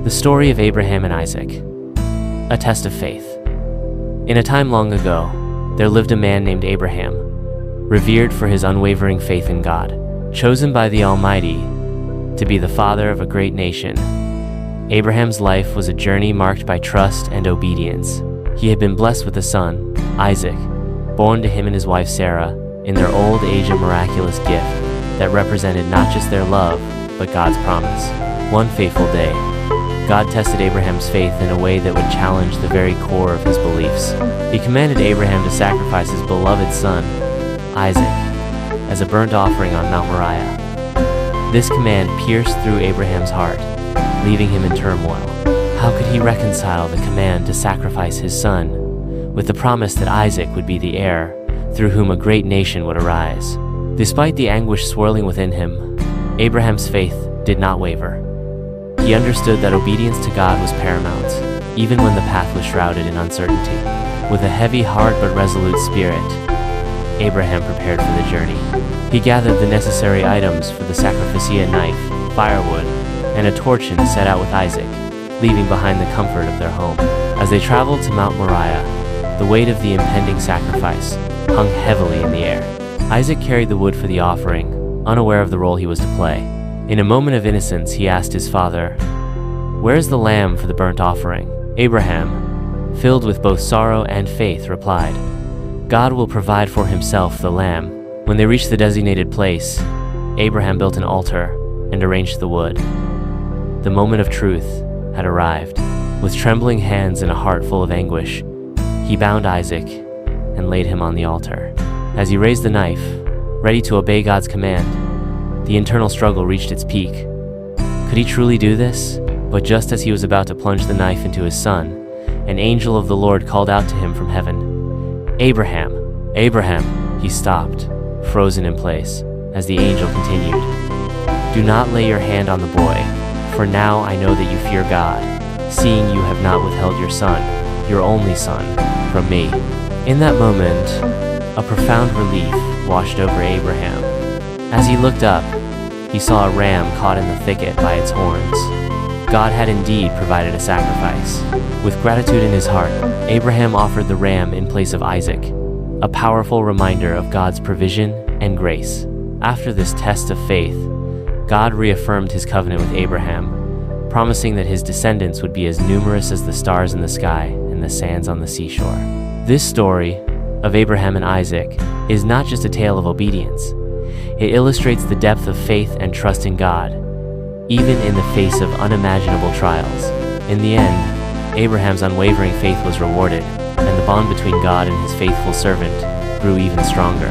The story of Abraham and Isaac, a test of faith. In a time long ago, there lived a man named Abraham, revered for his unwavering faith in God, chosen by the Almighty to be the father of a great nation. Abraham's life was a journey marked by trust and obedience. He had been blessed with a son, Isaac, born to him and his wife Sarah, in their old age, a miraculous gift that represented not just their love, but God's promise. One fateful day, God tested Abraham's faith in a way that would challenge the very core of his beliefs. He commanded Abraham to sacrifice his beloved son, Isaac, as a burnt offering on Mount Moriah. This command pierced through Abraham's heart, leaving him in turmoil. How could he reconcile the command to sacrifice his son with the promise that Isaac would be the heir through whom a great nation would arise? Despite the anguish swirling within him, Abraham's faith did not waver. He understood that obedience to God was paramount, even when the path was shrouded in uncertainty. With a heavy heart but resolute spirit, Abraham prepared for the journey. He gathered the necessary items for the sacrifice: a knife, firewood, and a torch, and set out with Isaac, leaving behind the comfort of their home. As they traveled to Mount Moriah, the weight of the impending sacrifice hung heavily in the air. Isaac carried the wood for the offering, unaware of the role he was to play. In a moment of innocence, he asked his father, "Where is the lamb for the burnt offering?" Abraham, filled with both sorrow and faith, replied, "God will provide for himself the lamb." When they reached the designated place, Abraham built an altar and arranged the wood. The moment of truth had arrived. With trembling hands and a heart full of anguish, he bound Isaac and laid him on the altar. As he raised the knife, ready to obey God's command, the internal struggle reached its peak. Could he truly do this? But just as he was about to plunge the knife into his son, an angel of the Lord called out to him from heaven, "Abraham, Abraham!" He stopped, frozen in place, as the angel continued, "Do not lay your hand on the boy, for now I know that you fear God, seeing you have not withheld your son, your only son, from me." In that moment, a profound relief washed over Abraham. As he looked up, he saw a ram caught in the thicket by its horns. God had indeed provided a sacrifice. With gratitude in his heart, Abraham offered the ram in place of Isaac, a powerful reminder of God's provision and grace. After this test of faith, God reaffirmed his covenant with Abraham, promising that his descendants would be as numerous as the stars in the sky and the sands on the seashore. This story of Abraham and Isaac is not just a tale of obedience. It illustrates the depth of faith and trust in God, even in the face of unimaginable trials. In the end, Abraham's unwavering faith was rewarded, and the bond between God and his faithful servant grew even stronger.